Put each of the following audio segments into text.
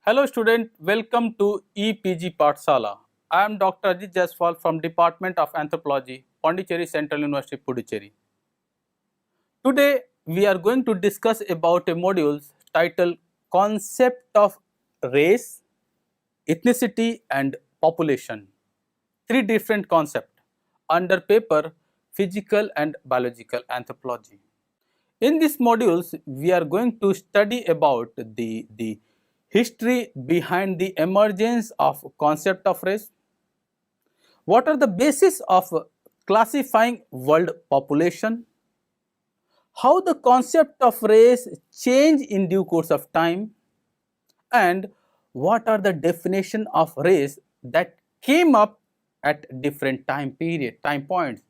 Hello student, welcome to EPG Pathsala. I am Dr. Ajit Jaiswal from Department of Anthropology, Pondicherry Central University, Puducherry. Today we are going to discuss about a module titled Concept of Race, Ethnicity and Population. Three different concepts under paper Physical and Biological Anthropology. In this modules, we are going to study about the history behind the emergence of concept of race. What are the basis of classifying world population? How the concept of race change in due course of time? And what are the definition of race that came up at different time points?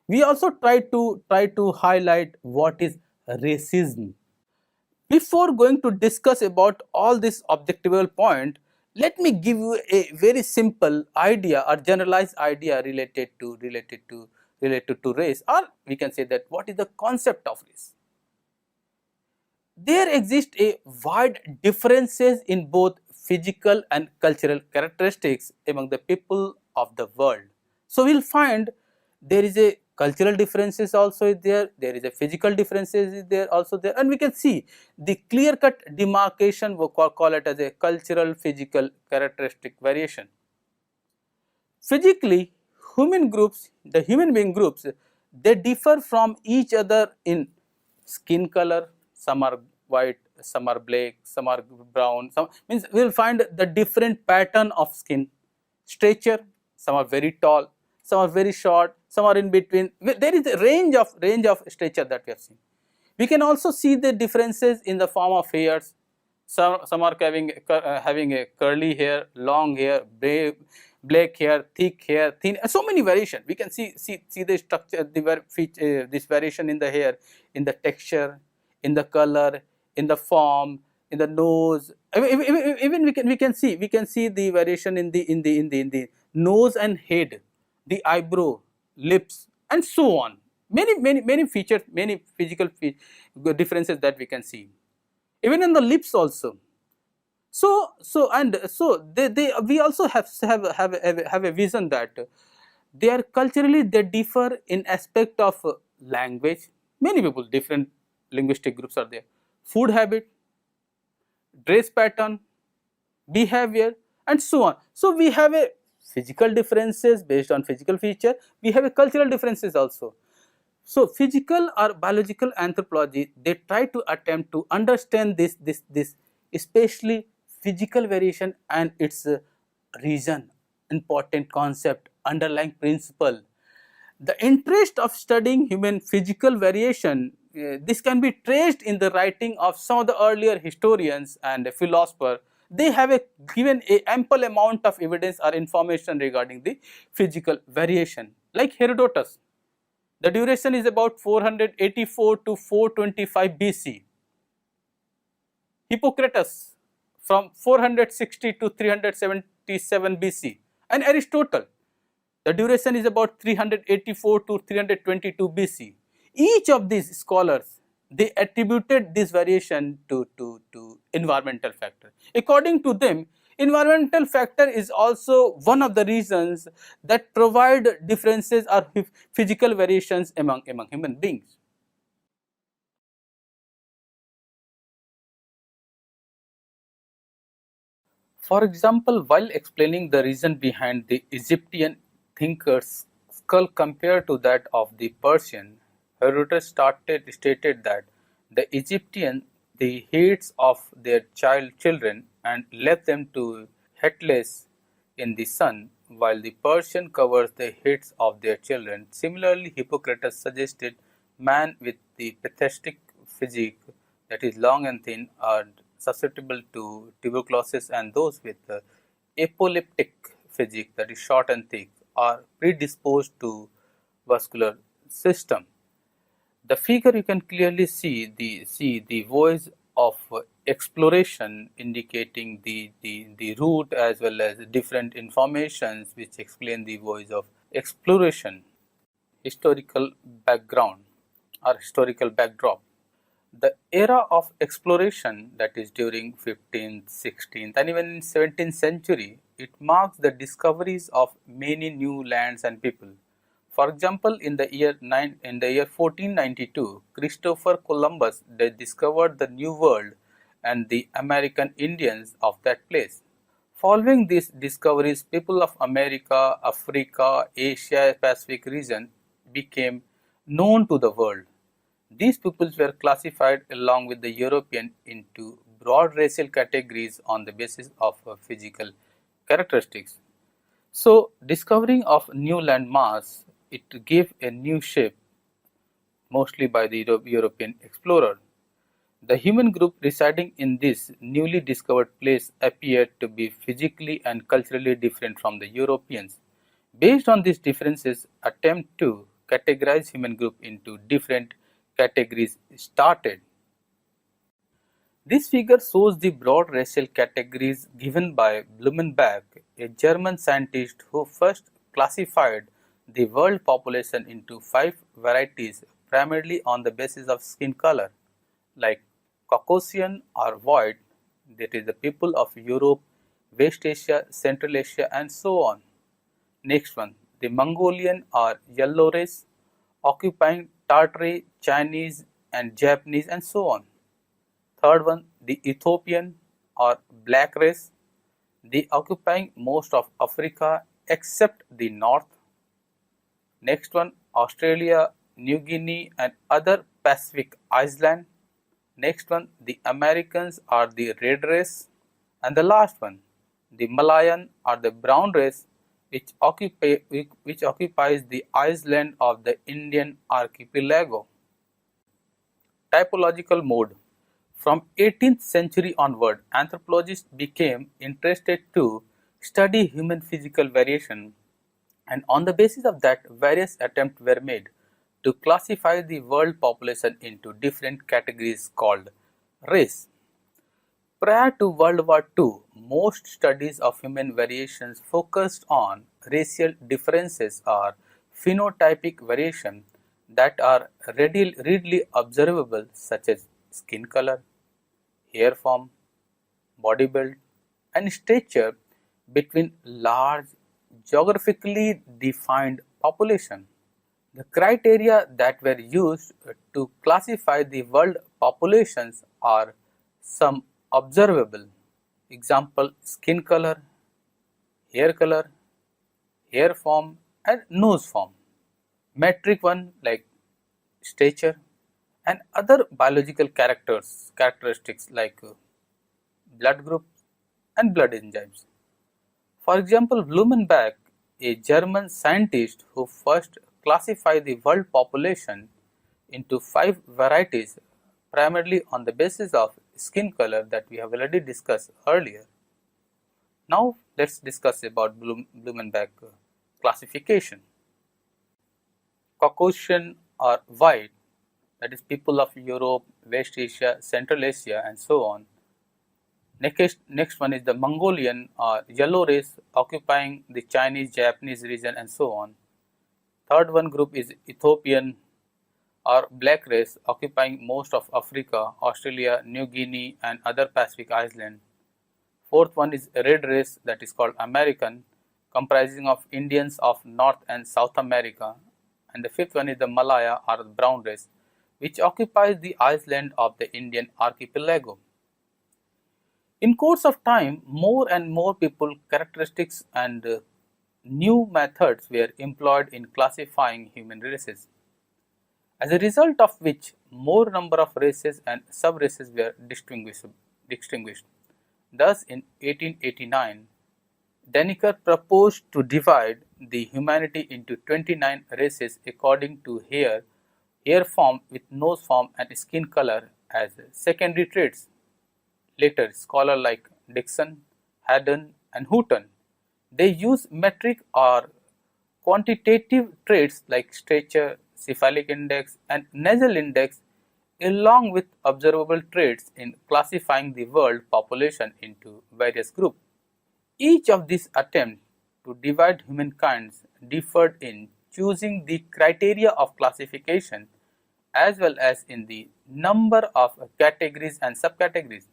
We also try to highlight what is racism. Before going to discuss about all this objectivable point, let me give you a very simple idea or generalized idea related to race, or we can say that what is the concept of race. There exist a wide differences in both physical and cultural characteristics among the people of the world. So we will find there is a cultural differences also there is a physical differences is there also there, and we can see the clear cut demarcation, we call it as a cultural physical characteristic variation. Physically, the human being groups, they differ from each other in skin color. Some are white, some are black, some are brown, some means we will find the different pattern of skin, stature. Some are very tall, some are very short, some are in between. There is a range of stature that we have seen. We can also see the differences in the form of hairs. Some are having a curly hair, long hair, black hair, thick hair, thin. So many variation. We can see the structure, this variation in the hair, in the texture, in the color, in the form, in the nose. Even we can see the variation in the nose and head, the eyebrow, lips, and so on. Many features, many physical differences that we can see. Even in the lips also. So we also have a vision that they are culturally, they differ in aspect of language. Many people, different linguistic groups are there. Food habit, dress pattern, behavior, and so on. So we have a physical differences based on physical feature. We have a cultural differences also. So physical or biological anthropology, they try to attempt to understand this especially physical variation and its reason, important concept, underlying principle. The interest of studying human physical variation, this can be traced in the writing of some of the earlier historians and philosophers. They have given a ample amount of evidence or information regarding the physical variation, like Herodotus. The duration is about 484 to 425 BC. Hippocrates from 460 to 377 BC, and Aristotle, the duration is about 384 to 322 BC. Each of these scholars, they attributed this variation to environmental factor. According to them, environmental factor is also one of the reasons that provide differences or physical variations among human beings. For example, while explaining the reason behind the Egyptian thinker's skull compared to that of the Persian, Herodotus stated that the Egyptian, the heads of their children and left them to headless in the sun, while the Persian covers the heads of their children. Similarly, Hippocrates suggested man with the pathetic physique, that is long and thin, are susceptible to tuberculosis, and those with apoleptic physique, that is short and thick, are predisposed to vascular system. The figure, you can clearly see the voice of exploration, indicating the route as well as different informations which explain the voice of exploration. Historical background or historical backdrop. The era of exploration, that is during 15th, 16th and even 17th century, it marks the discoveries of many new lands and people. For example, in the year 1492, Christopher Columbus they discovered the New World and the American Indians of that place. Following these discoveries, people of America, Africa, Asia Pacific region became known to the world. These peoples were classified along with the European into broad racial categories on the basis of physical characteristics. So, discovering of new landmass, it gave a new shape, mostly by the European explorer. The human group residing in this newly discovered place appeared to be physically and culturally different from the Europeans. Based on these differences, attempt to categorize human group into different categories started. This figure shows the broad racial categories given by Blumenbach, a German scientist who first classified the world population into 5 varieties primarily on the basis of skin color, like Caucasian or white, that is the people of Europe, West Asia, Central Asia and so on. Next one, the Mongolian or yellow race, occupying Tartary, Chinese and Japanese and so on. Third one, the Ethiopian or black race, they occupying most of Africa except the north. Next one, Australia, New Guinea and other Pacific island. Next one, the Americans are the red race. And the last one, the Malayan or the brown race, which occupies the island of the Indian archipelago. Typological mode. From 18th century onward, anthropologists became interested to study human physical variation, and on the basis of that, various attempts were made to classify the world population into different categories called race. Prior to World War II, most studies of human variations focused on racial differences or phenotypic variation that are readily observable, such as skin color, hair form, body build, and stature between large geographically defined population. The criteria that were used to classify the world populations are some observable. Example, skin color, hair form and nose form. Metric one like stature and other biological characteristics like blood group and blood enzymes. For example, Blumenbach, a German scientist who first classified the world population into 5 varieties primarily on the basis of skin color that we have already discussed earlier. Now let's discuss about Blumenbach classification. Caucasian or white, that is people of Europe, West Asia, Central Asia and so on. Next one is the Mongolian or yellow race occupying the Chinese, Japanese region and so on. Third one group is Ethiopian or black race occupying most of Africa, Australia, New Guinea and other Pacific islands. Fourth one is red race, that is called American, comprising of Indians of North and South America. And the fifth one is the Malaya or brown race, which occupies the island of the Indian archipelago. In course of time, more and more people, characteristics and new methods were employed in classifying human races, as a result of which more number of races and sub-races were distinguished. Thus, in 1889, Dannecker proposed to divide the humanity into 29 races according to hair form with nose form and skin color as secondary traits. Later, scholars like Dixon, Haddon and Houghton, they use metric or quantitative traits like stature, cephalic index and nasal index along with observable traits in classifying the world population into various groups. Each of these attempts to divide humankind differed in choosing the criteria of classification as well as in the number of categories and subcategories.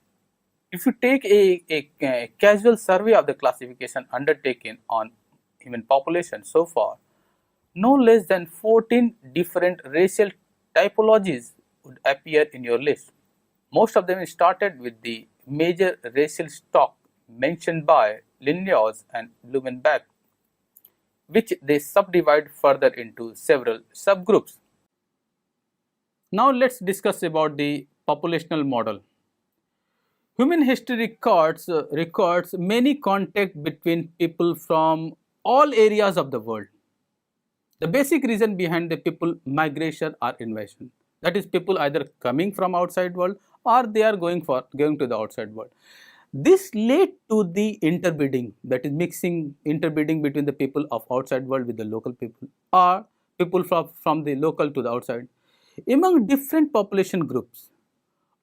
If you take a casual survey of the classification undertaken on human population so far, no less than 14 different racial typologies would appear in your list. Most of them started with the major racial stock mentioned by Linnaeus and Blumenbach, which they subdivide further into several subgroups. Now let's discuss about the populational model. Human history records many contact between people from all areas of the world. The basic reason behind the people migration or invasion, that is, people either coming from outside world or they are going to the outside world. This led to the interbreeding, that is interbreeding between the people of outside world with the local people, or people from the local to the outside among different population groups.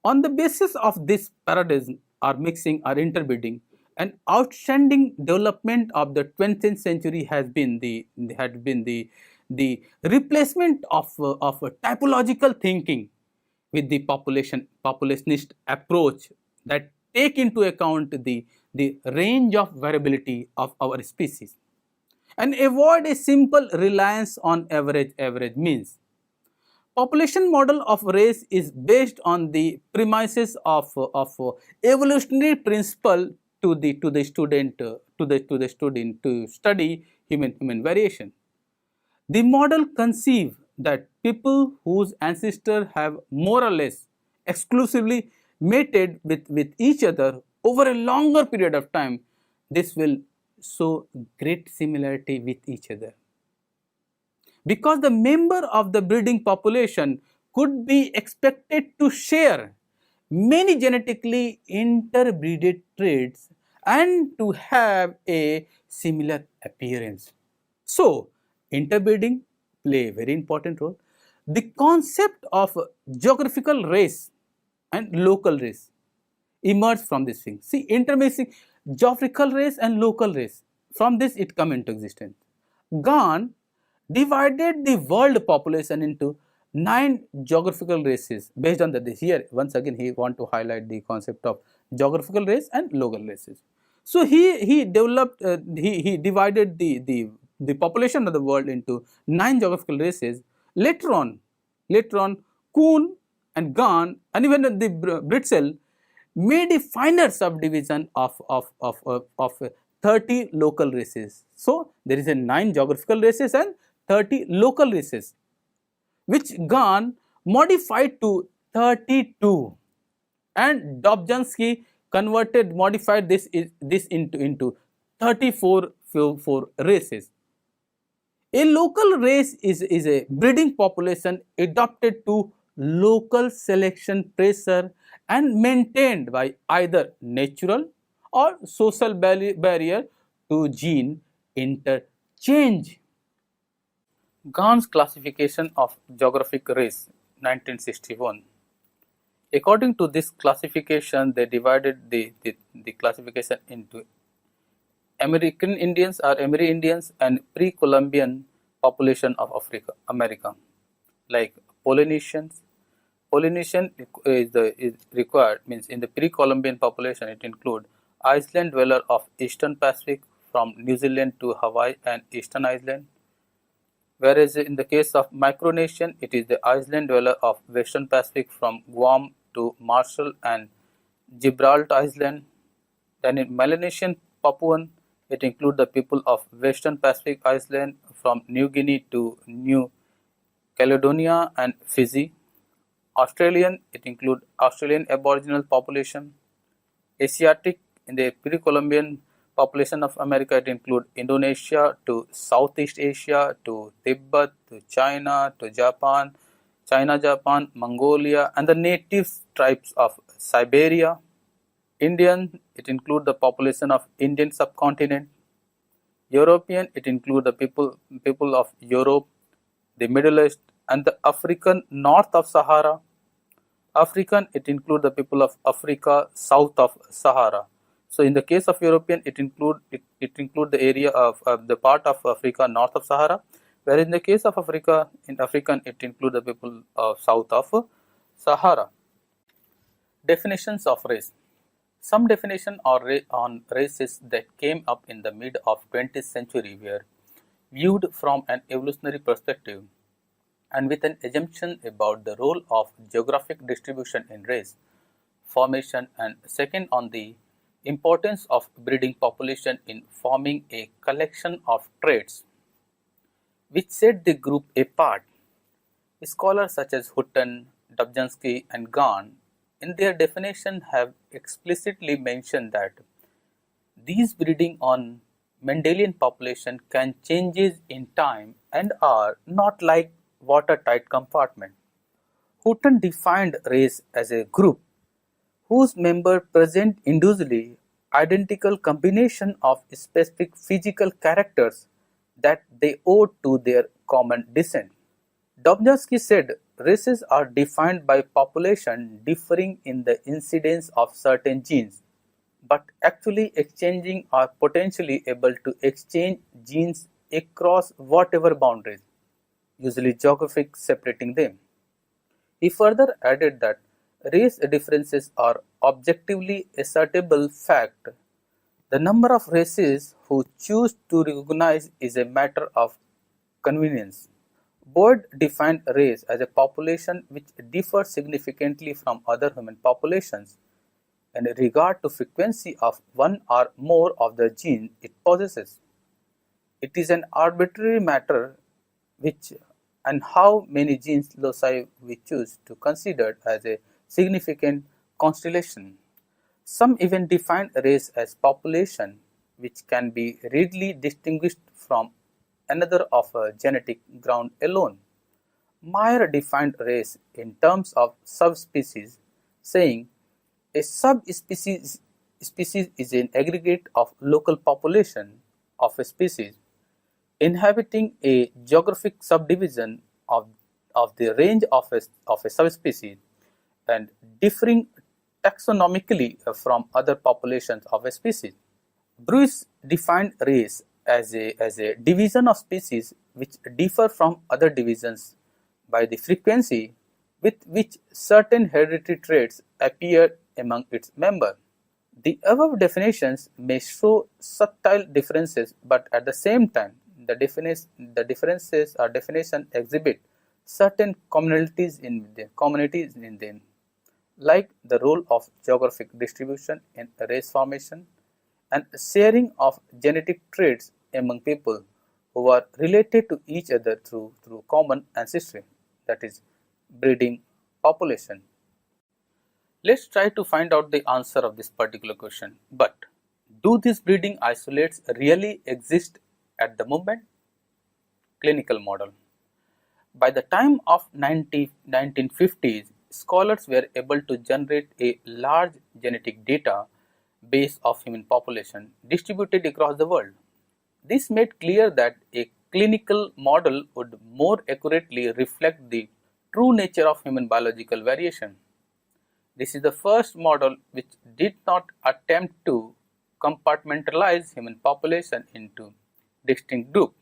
On the basis of this paradigm or mixing or interbreeding, an outstanding development of the 20th century has been the replacement of a typological thinking with the populationist approach that take into account the range of variability of our species and avoid a simple reliance on average means. Population model of race is based on the premises of evolutionary principle to student to study human variation. The model conceives that people whose ancestors have more or less exclusively mated with each other over a longer period of time, this will show great similarity with each other. Because the member of the breeding population could be expected to share many genetically interbreeded traits and to have a similar appearance. So, interbreeding play a very important role. The concept of geographical race and local race emerged from this thing. See, intermixing geographical race and local race, from this it come into existence. Gahn divided the world population into 9 geographical races based on this. Here once again he want to highlight the concept of geographical race and local races. So he developed he divided the population of the world into 9 geographical races. Later on Kuhn and Gahn and even the Britzel made a finer subdivision of 30 local races. So there is a 9 geographical races and 30 local races, which Gahn modified to 32, and Dobzhansky modified this into 34 races. A local race is a breeding population adapted to local selection pressure and maintained by either natural or social barrier to gene interchange. Gahn's classification of geographic race, 1961. According to this classification, they divided the classification into American Indians or Amerindians and pre-Columbian population of America, like Polynesians. Polynesian is required, means in the pre-Columbian population it include island dweller of Eastern Pacific from New Zealand to Hawaii and Eastern Island. Whereas in the case of Micronesian, it is the island dweller of Western Pacific from Guam to Marshall and Gibraltar Island. Then in Melanesian Papuan, it includes the people of Western Pacific Island from New Guinea to New Caledonia and Fiji. Australian, it includes Australian Aboriginal population. Asiatic, in the pre-Columbian population of America, it includes Indonesia to Southeast Asia to Tibet to China to Japan, Japan, Mongolia, and the native tribes of Siberia. Indian, it includes the population of Indian subcontinent. European, it includes the people of Europe, the Middle East, and the African north of Sahara. African, it includes the people of Africa south of Sahara. So in the case of European, it include the area of the part of Africa north of Sahara, where in the case of Africa, in African it includes the people of south of Sahara. Definitions of race. Some definition on races that came up in the mid of 20th century were viewed from an evolutionary perspective and with an assumption about the role of geographic distribution in race formation, and second on the importance of breeding population in forming a collection of traits which set the group apart. Scholars such as Hutton, Dobzhansky and Gahn in their definition have explicitly mentioned that these breeding on Mendelian population can changes in time and are not like watertight compartment. Hutton defined race as a group whose members present individually identical combination of specific physical characters that they owe to their common descent. Dobzhansky said races are defined by population differing in the incidence of certain genes, but actually exchanging or potentially able to exchange genes across whatever boundaries, usually geographic, separating them. He further added that race differences are objectively ascertainable fact. The number of races who choose to recognize is a matter of convenience. Boyd defined race as a population which differs significantly from other human populations in regard to frequency of one or more of the genes it possesses. It is an arbitrary matter which and how many genes loci we choose to consider as a significant constellation. Some even define race as population which can be readily distinguished from another of a genetic ground alone. Meyer defined race in terms of subspecies, saying a subspecies is an aggregate of local population of a species inhabiting a geographic subdivision of the range of a subspecies and differing taxonomically from other populations of a species. Bruce defined race as a division of species which differ from other divisions by the frequency with which certain hereditary traits appear among its members. The above definitions may show subtle differences, but at the same time, the differences or definition exhibit certain commonalities in them, like the role of geographic distribution in race formation and sharing of genetic traits among people who are related to each other through common ancestry, that is, breeding population. Let's try to find out the answer of this particular question. But do these breeding isolates really exist at the moment? Clinical model. By the time of 1950s, scholars were able to generate a large genetic data base of human population distributed across the world. This made clear that a clinical model would more accurately reflect the true nature of human biological variation. This is the first model which did not attempt to compartmentalize human population into distinct groups.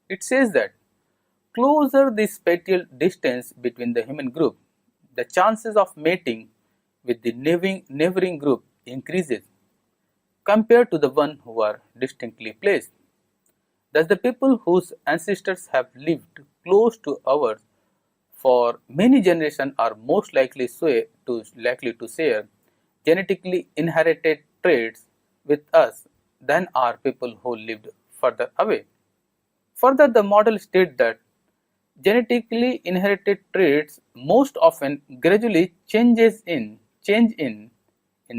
It says that closer the spatial distance between the human group, the chances of mating with the neighboring group increases compared to the one who are distinctly placed. Thus, the people whose ancestors have lived close to ours for many generations are most likely to share genetically inherited traits with us than are people who lived further away. Further, the model states that genetically inherited traits most often gradually change in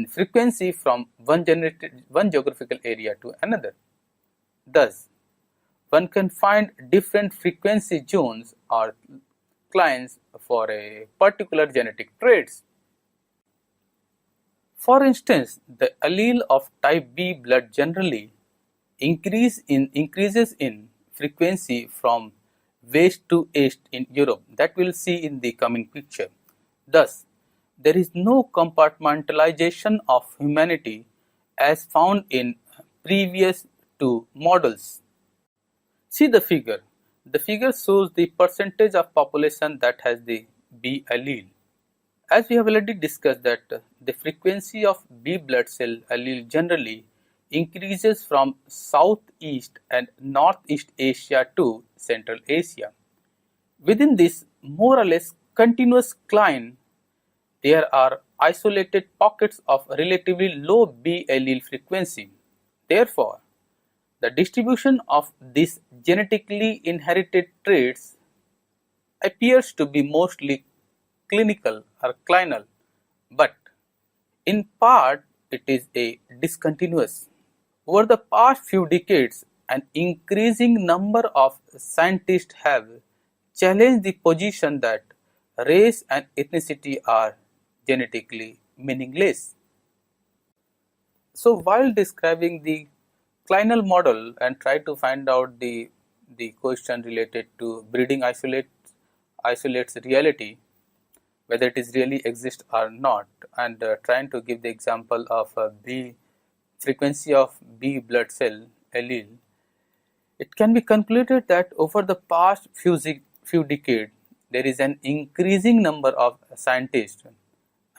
frequency from one geographical area to another. Thus, one can find different frequency zones or clines for a particular genetic traits. For instance, the allele of type B blood generally increases in frequency from west to east in Europe, that we will see in the coming picture. Thus, there is no compartmentalization of humanity as found in previous two models. See the figure. The figure shows the percentage of population that has the B allele. As we have already discussed that the frequency of B blood cell allele generally increases from Southeast and Northeast Asia to Central Asia. Within this more or less continuous cline, there are isolated pockets of relatively low B allele frequency. Therefore, the distribution of these genetically inherited traits appears to be mostly clinical or clinal, but in part it is a discontinuous. Over the past few decades, an increasing number of scientists have challenged the position that race and ethnicity are genetically meaningless. So while describing the clinal model and try to find out the question related to breeding isolates reality, whether it is really exist or not, and trying to give the example of B frequency of B blood cell allele, it can be concluded that over the past few decades there is an increasing number of scientists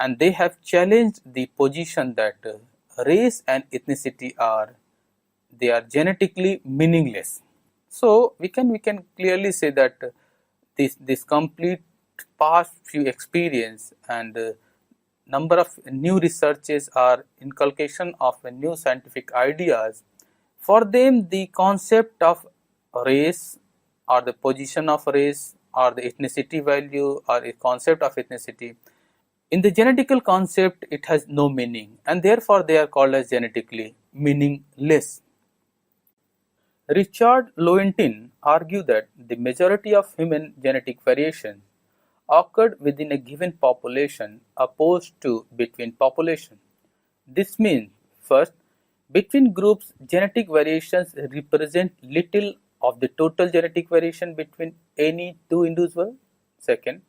and they have challenged the position that race and ethnicity are genetically meaningless. So we can clearly say that this complete past few experience and number of new researches or inculcation of new scientific ideas, for them the concept of race or the position of race or the ethnicity value or a concept of ethnicity, in the genetical concept it has no meaning and therefore they are called as genetically meaningless. Richard Lewontin argued that the majority of human genetic variation occurred within a given population opposed to between populations. This means, first, between groups genetic variations represent little of the total genetic variation between any two individuals. Second,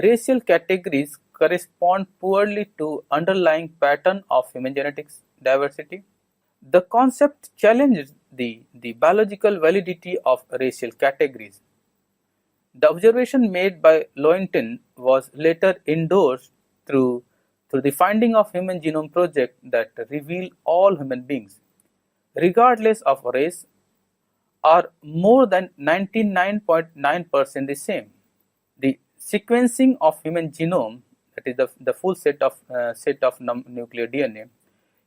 racial categories correspond poorly to underlying pattern of human genetics diversity. The concept challenges the biological validity of racial categories. The observation made by Lewontin was later endorsed through the finding of Human Genome Project that reveal all human beings, regardless of race, are more than 99.9% the same. The sequencing of human genome, that is the full set of nuclear DNA,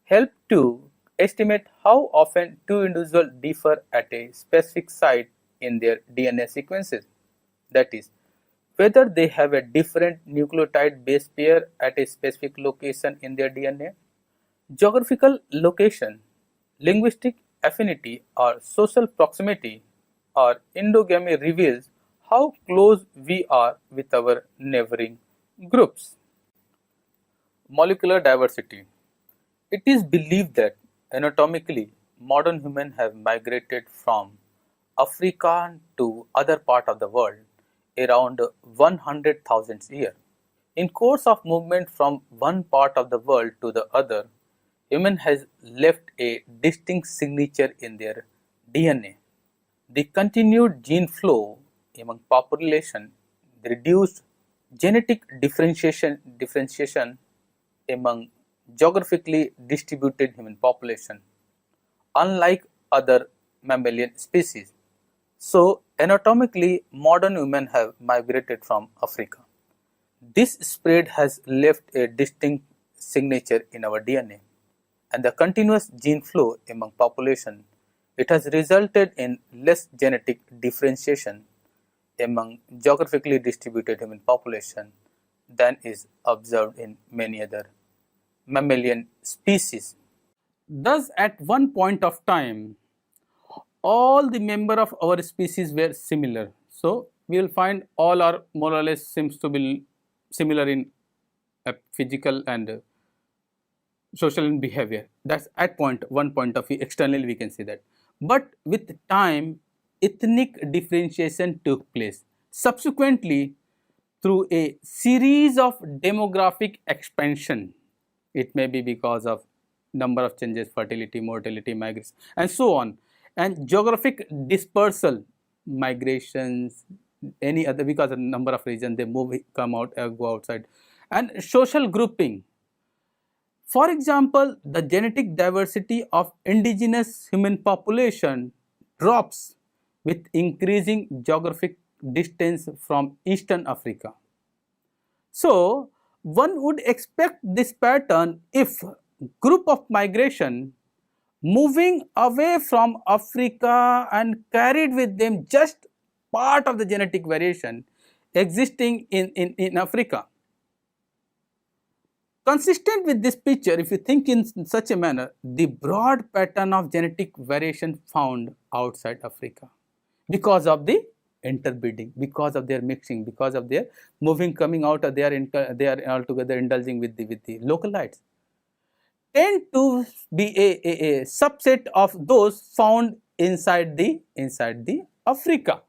help to estimate how often two individuals differ at a specific site in their DNA sequences. That is, whether they have a different nucleotide base pair at a specific location in their DNA. Geographical location, linguistic affinity or social proximity or endogamy reveals how close we are with our neighboring groups. Molecular diversity. It is believed that anatomically modern humans have migrated from Africa to other part of the world around 100,000 years. In course of movement from one part of the world to the other, human has left a distinct signature in their DNA. The continued gene flow among population, the reduced genetic differentiation among geographically distributed human population, unlike other mammalian species. So, anatomically, modern women have migrated from Africa. This spread has left a distinct signature in our DNA, and the continuous gene flow among population, it has resulted in less genetic differentiation among geographically distributed human population than is observed in many other mammalian species. Thus, at one point of time, all the members of our species were similar. So, we will find all are more or less seems to be similar in physical and social and behavior. That's at one point of view, externally we can see that. But with time, ethnic differentiation took place. Subsequently, through a series of demographic expansion, it may be because of number of changes, fertility, mortality, migration and so on, and geographic dispersal, migrations, any other, because of number of reasons they move, come out, go outside. And social grouping. For example, the genetic diversity of indigenous human population drops with increasing geographic distance from Eastern Africa. So, one would expect this pattern if group of migration moving away from Africa and carried with them just part of the genetic variation existing in Africa. Consistent with this picture, if you think in such a manner, the broad pattern of genetic variation found outside Africa because of the interbreeding, because of their mixing, because of their moving, coming out, they are altogether indulging with the localites, tend to be a subset of those found inside the Africa.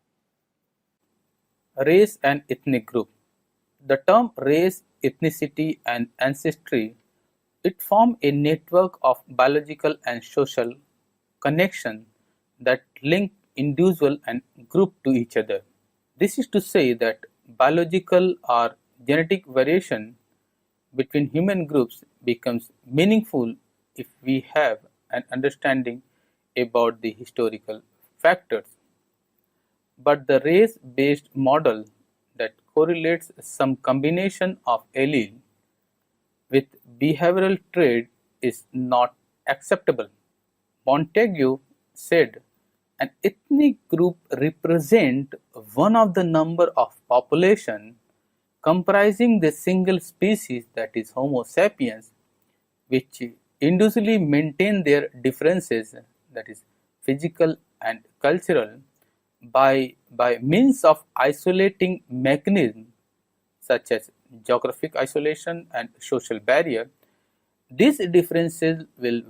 Race and ethnic group. The term race, ethnicity and ancestry, it form a network of biological and social connection that link individual and group to each other. This is to say that biological or genetic variation between human groups becomes meaningful if we have an understanding about the historical factors. But the race-based model that correlates some combination of allele with behavioral trait is not acceptable. Montague said, an ethnic group represents one of the number of population comprising the single species, that is Homo sapiens, which individually maintain their differences, that is physical and cultural, by means of isolating mechanisms such as geographic isolation and social barrier. These differences will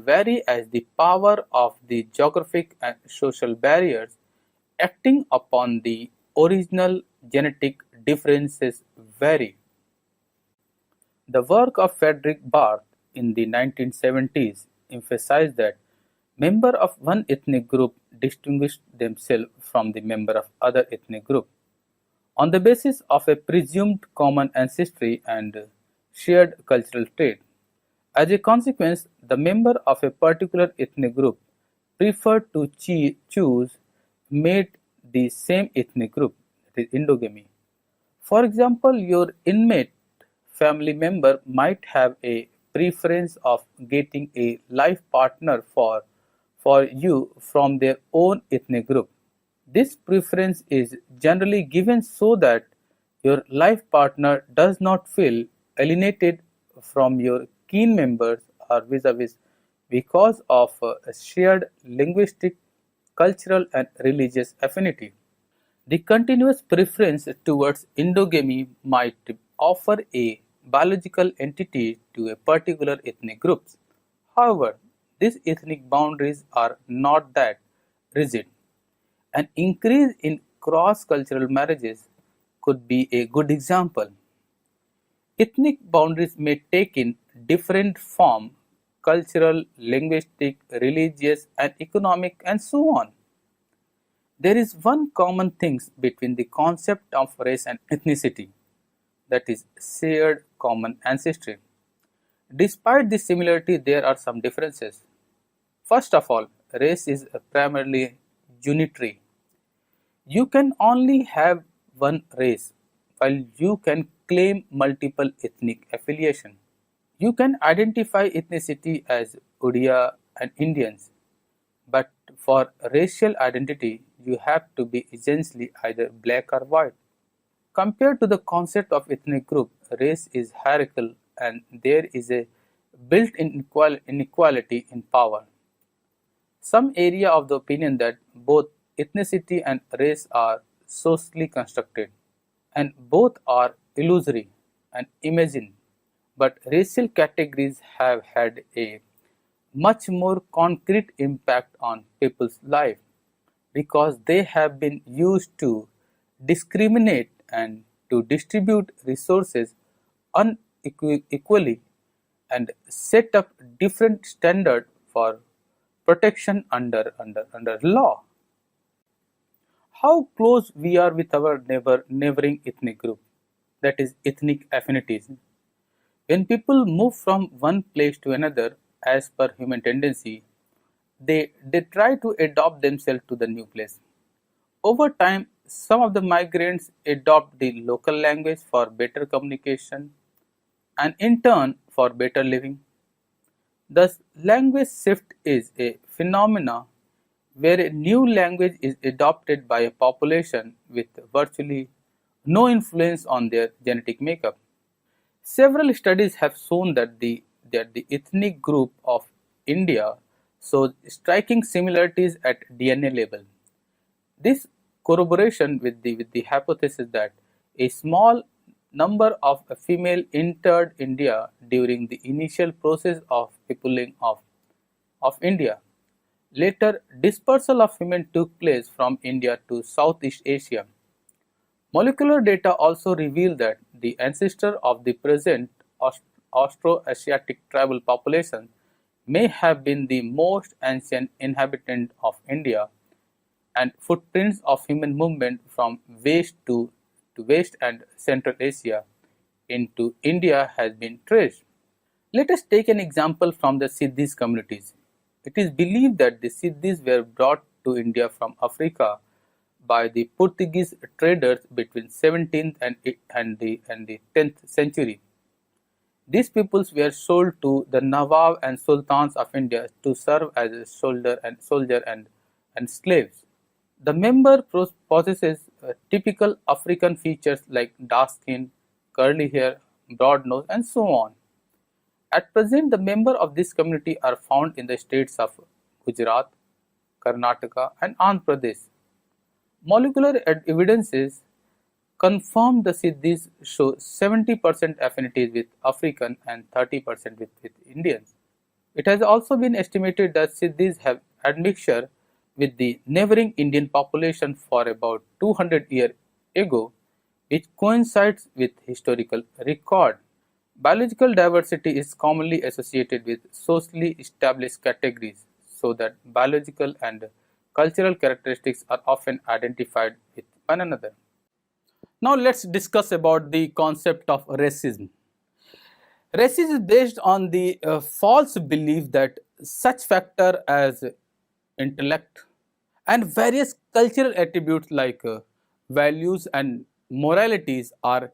vary as the power of the geographic and social barriers acting upon the original genetic differences vary. The work of Frederick Barth in the 1970s emphasized that members of one ethnic group distinguished themselves from the members of other ethnic group on the basis of a presumed common ancestry and shared cultural trait. As a consequence, the members of a particular ethnic group preferred to choose mate the same ethnic group, that is endogamy. For example, your inmate family member might have a preference of getting a life partner for you from their own ethnic group. This preference is generally given so that your life partner does not feel alienated from your kin members or vis-a-vis because of a shared linguistic, cultural and religious affinity. The continuous preference towards endogamy might offer a biological entity to a particular ethnic group. However, these ethnic boundaries are not that rigid. An increase in cross-cultural marriages could be a good example. Ethnic boundaries may take in different form: cultural, linguistic, religious and economic and so on. There is one common thing between the concept of race and ethnicity, that is shared common ancestry. Despite this similarity, there are some differences. First of all, race is primarily unitary. You can only have one race, while you can claim multiple ethnic affiliation. You can identify ethnicity as Odia and Indians, but for racial identity, you have to be essentially either black or white. Compared to the concept of ethnic group, race is hierarchical and there is a built-in inequality in power. Some area of the opinion that both ethnicity and race are socially constructed and both are illusory and imagined, but racial categories have had a much more concrete impact on people's life because they have been used to discriminate and to distribute resources unequally and set up different standards for protection under law. how close we are with our neighboring ethnic group, that is ethnic affinities. When people move from one place to another as per human tendency, they try to adopt themselves to the new place. Over time, some of the migrants adopt the local language for better communication and in turn for better living. Thus, language shift is a phenomena where a new language is adopted by a population with virtually no influence on their genetic makeup. Several studies have shown that the ethnic group of India shows striking similarities at DNA level. This corroboration with the hypothesis that a small number of female entered India during the initial process of peopling of India. Later, dispersal of women took place from India to Southeast Asia. Molecular data also reveal that the ancestor of the present Austroasiatic tribal population may have been the most ancient inhabitant of India, and footprints of human movement from to West and Central Asia into India has been traced. Let us take an example from the Siddhis communities. It is believed that the Siddhis were brought to India from Africa by the Portuguese traders between 17th and the 10th century. These peoples were sold to the Nawab and Sultans of India to serve as a soldier and slaves. The member possesses typical African features like dark skin, curly hair, broad nose, and so on. At present, the members of this community are found in the states of Gujarat, Karnataka, and Andhra Pradesh. Molecular evidences confirm the Siddhis show 70% affinities with African and 30% with Indians. It has also been estimated that Siddhis have admixture with the neighboring Indian population for about 200 years ago, which coincides with historical record. Biological diversity is commonly associated with socially established categories, so that biological and cultural characteristics are often identified with one another. Now let's discuss about the concept of racism. Racism is based on the false belief that such factors as intellect and various cultural attributes like values and moralities are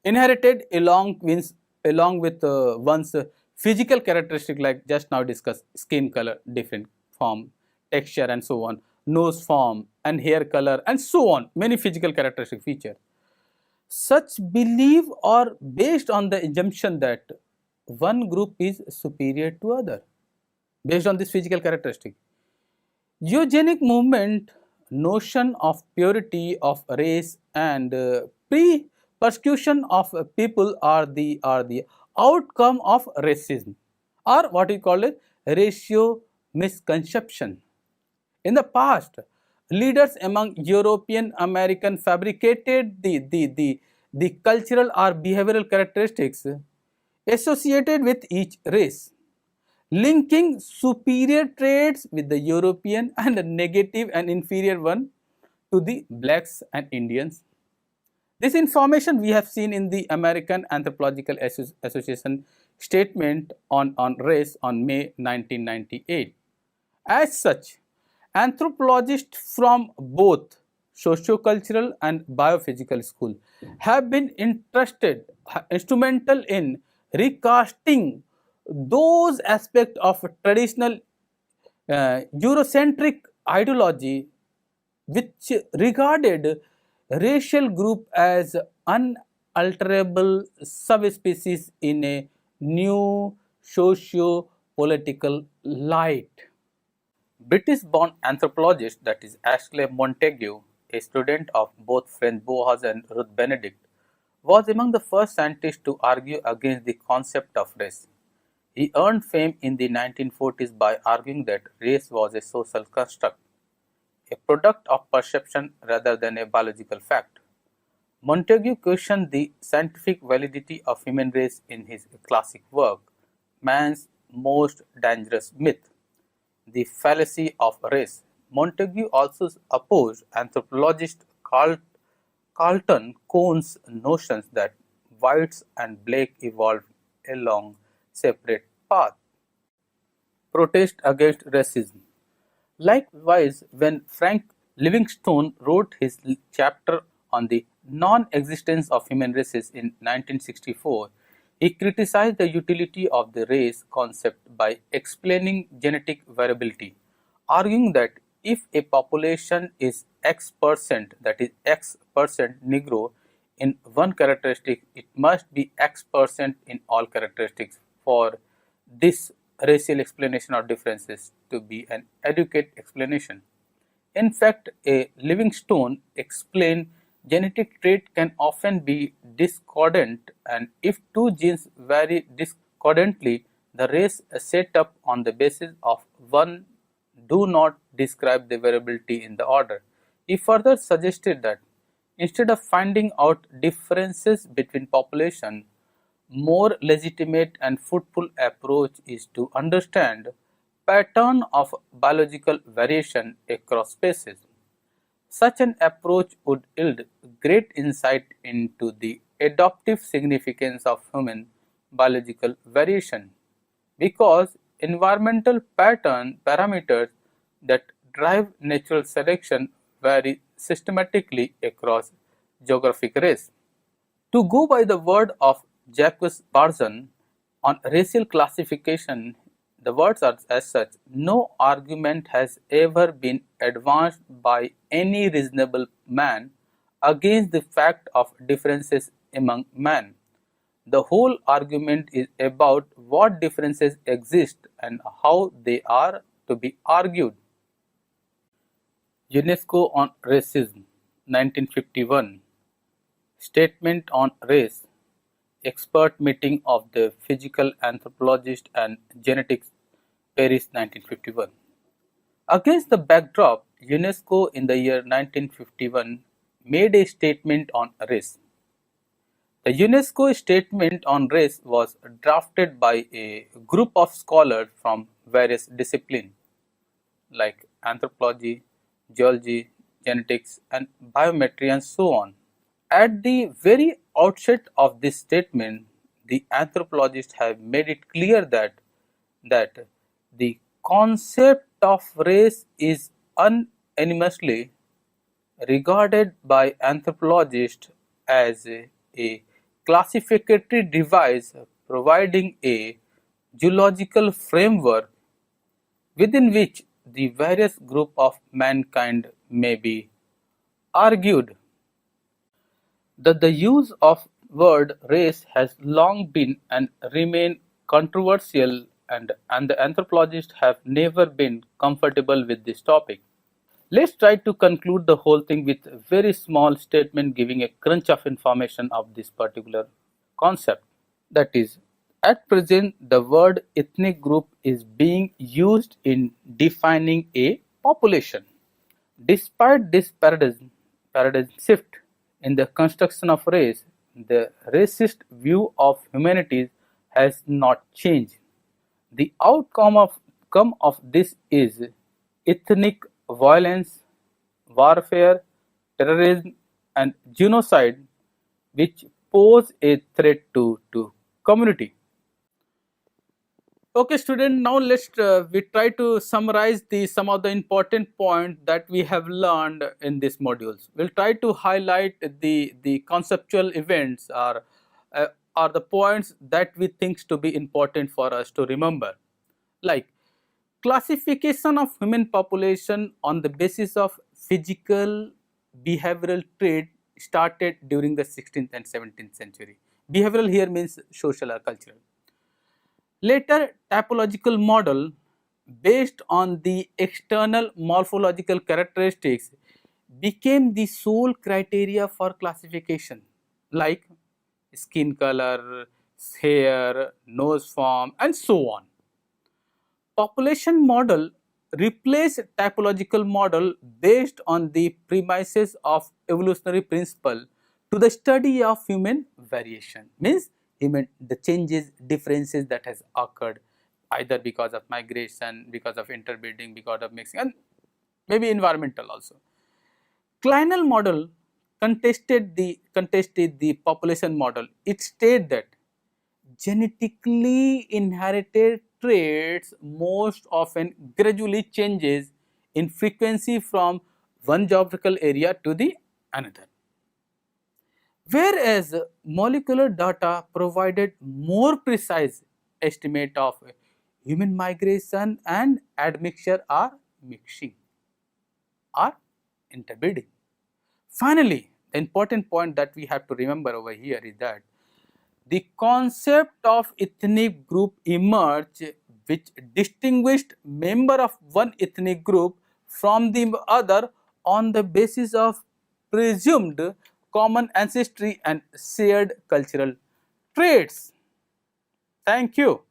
inherited along with one's physical characteristic, like just now discussed, skin color, different form, texture, and so on, nose form and hair color, and so on, many physical characteristic features. Such belief are based on the assumption that one group is superior to other based on this physical characteristic. Eugenic movement notion of purity of race and persecution of people are the outcome of racism, or what we call it ratio misconception. In the past, leaders among European American fabricated the cultural or behavioral characteristics associated with each race, linking superior traits with the European and the negative and inferior one to the blacks and Indians. This information we have seen in the American Anthropological Association statement on race on May 1998. As such, anthropologists from both sociocultural and biophysical school have been instrumental in recasting those aspects of traditional Eurocentric ideology which regarded racial group as unalterable subspecies in a new socio-political light. British-born anthropologist, that is Ashley Montagu, a student of both Franz Boas and Ruth Benedict, was among the first scientists to argue against the concept of race. He earned fame in the 1940s by arguing that race was a social construct, a product of perception rather than a biological fact. Montagu questioned the scientific validity of human race in his classic work, Man's Most Dangerous Myth, The Fallacy of Race. Montague also opposed anthropologist Carlton Cohn's notions that whites and blacks evolved along separate paths. Protest against racism. Likewise, when Frank Livingstone wrote his chapter on the non-existence of human races in 1964, he criticized the utility of the race concept by explaining genetic variability, arguing that if a population is X percent, that is X percent Negro in one characteristic, it must be X percent in all characteristics for this racial explanation of differences to be an adequate explanation. In fact, a Livingstone explained genetic trait can often be discordant, and if two genes vary discordantly, the race set up on the basis of one do not describe the variability in the order. He further suggested that instead of finding out differences between populations, more legitimate and fruitful approach is to understand pattern of biological variation across species. Such an approach would yield great insight into the adaptive significance of human biological variation, because environmental parameters that drive natural selection vary systematically across geographic race. To go by the word of Jacques Barzun on racial classification, the words are as such: no argument has ever been advanced by any reasonable man against the fact of differences among men. The whole argument is about what differences exist and how they are to be argued. UNESCO on Racism, 1951. Statement on Race, Expert Meeting of the Physical Anthropologist and Genetics, Paris, 1951. Against the backdrop, UNESCO in the year 1951 made a statement on race. The UNESCO statement on race was drafted by a group of scholars from various disciplines like anthropology, geology, genetics, and biometry, and so on. At the very outset of this statement, the anthropologists have made it clear that the concept of race is unanimously regarded by anthropologists as a classificatory device providing a geological framework within which the various group of mankind may be argued. That the use of word race has long been and remain controversial, and the anthropologists have never been comfortable with this topic. Let's try to conclude the whole thing with a very small statement giving a crunch of information of this particular concept. That is, at present the word ethnic group is being used in defining a population. Despite this paradigm shift in the construction of race, the racist view of humanity has not changed. The outcome of this is ethnic violence, warfare, terrorism, and genocide, which pose a threat to community. Okay, student. Now let's we try to summarize some of the important points that we have learned in these modules. We'll try to highlight the conceptual events are the points that we think to be important for us to remember, like classification of human population on the basis of physical behavioral trait started during the 16th and 17th century. Behavioral here means social or cultural. Later, typological model based on the external morphological characteristics became the sole criteria for classification, like skin color, hair, nose form, and so on. Population model replaced typological model based on the premises of evolutionary principle to the study of human variation, means the changes, differences that has occurred either because of migration, because of interbreeding, because of mixing, and maybe environmental also. Kleinel model contested the population model. It stated that genetically inherited traits most often gradually changes in frequency from one geographical area to the another, whereas molecular data provided more precise estimate of human migration and admixture or mixing or interbreeding. Finally, the important point that we have to remember over here is that the concept of ethnic group emerged, which distinguished member of one ethnic group from the other on the basis of presumed common ancestry and shared cultural traits. Thank you.